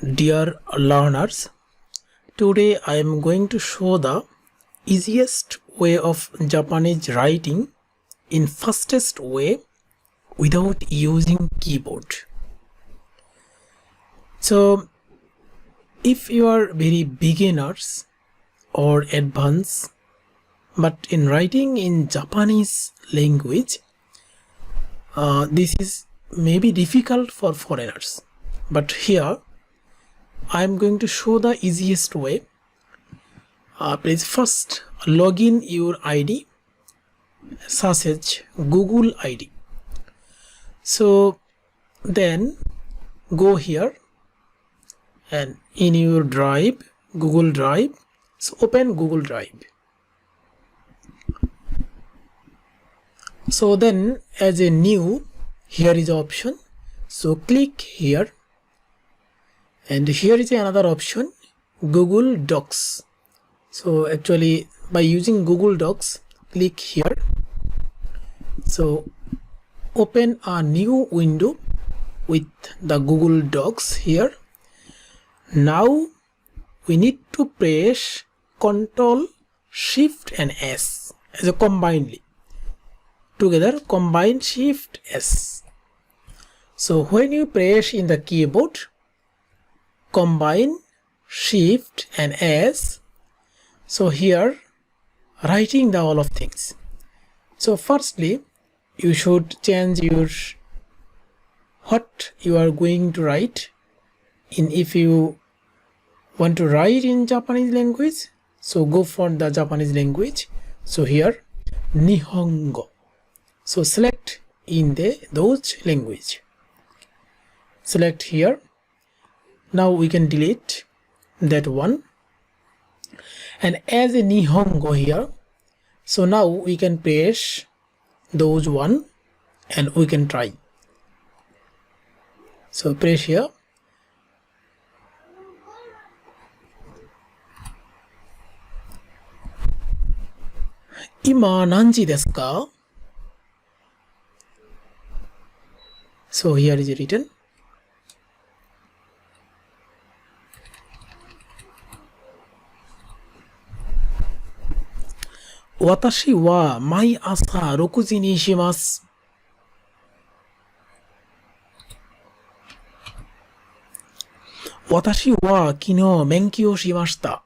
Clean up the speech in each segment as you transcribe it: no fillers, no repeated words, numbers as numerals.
Dear learners, today I am going to show the easiest way of Japanese writing in fastest way without using keyboard. So if you are very beginners or advanced but in writing in Japanese language, this is maybe difficult for foreigners, but here I am going to show the easiest way. Please first log in your ID such as Google ID. So then go here and in your drive, Google Drive, so open Google Drive. So then as a new, here is the option, so click here, and here is another option, Google Docs. So actually by using Google Docs, click here, so open a new window with the Google Docs here. Now we need to press Ctrl Shift and S as a combinedly together, combine Shift S. So when you press in the keyboard combine Shift and S, so here writing the all of things. So firstly you should change your what you are going to write in. If you want to write in Japanese language, so go for the Japanese language, so here Nihongo, so select in those language, select here. Now we can delete that one, and as a Nihongo here, so now we can press those one and we can try. So press here, Ima nanji desu ka? So here is written. Watashi wa mai asa 6 時にします。私は昨日勉強しました。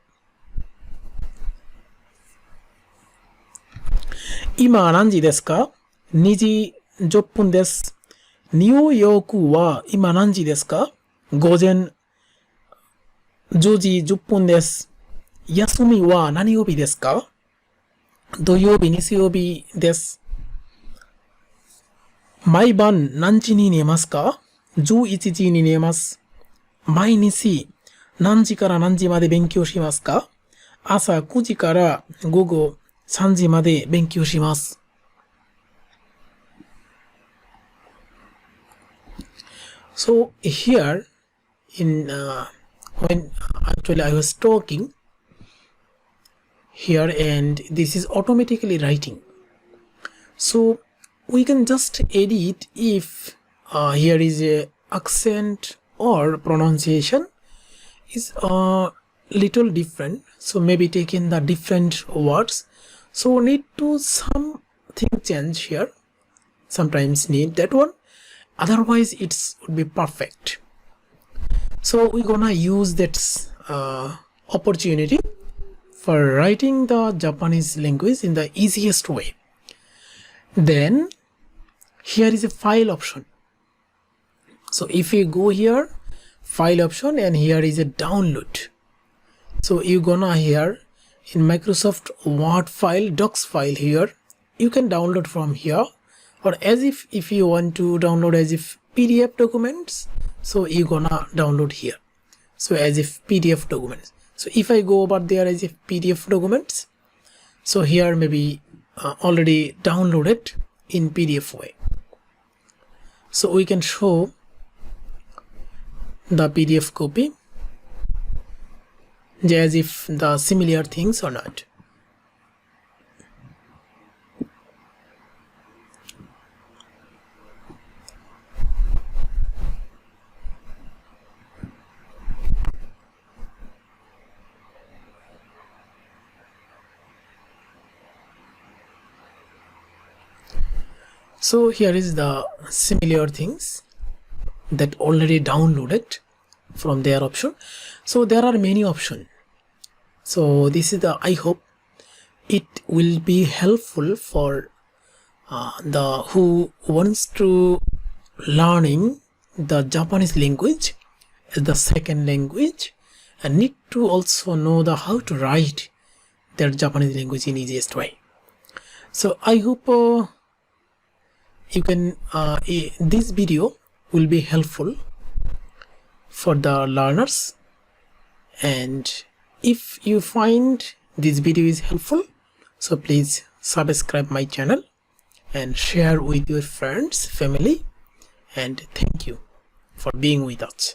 今何時ですか ?2 時10分です。ニューヨークは今何時ですか午前10時10分です。休みは何曜日ですか土曜日、日曜日です。毎晩何時に寝ますか ?11 時に寝ます。毎日何時から何時まで勉強しますか朝9時から午後3時まで勉強します。So here in when actually I was talking here and this is automatically writing. So we can just edit if here is a accent or pronunciation is a little different. So maybe taking the different words. So need to something change here. Sometimes need that one. Otherwise it would be perfect. So we're gonna use that opportunity for writing the Japanese language in the easiest way. Then here is a file option. So if you go here, file option, and here is a download. So you gonna here in Microsoft Word file, Docs file here, you can download from here, or as if you want to download as if PDF documents, so you gonna download here. So as if PDF documents. So if I go over there as if PDF documents, so here maybe already downloaded in PDF way. So we can show the PDF copy as if the similar things or not. So here is the similar things that already downloaded from their option. So there are many options. So this is the, I hope it will be helpful for the who wants to learning the Japanese language as the second language and need to also know the how to write their Japanese language in easiest way. So I hope you can this video will be helpful for the learners, and if you find this video is helpful, so please subscribe my channel and share with your friends, family, and thank you for being with us.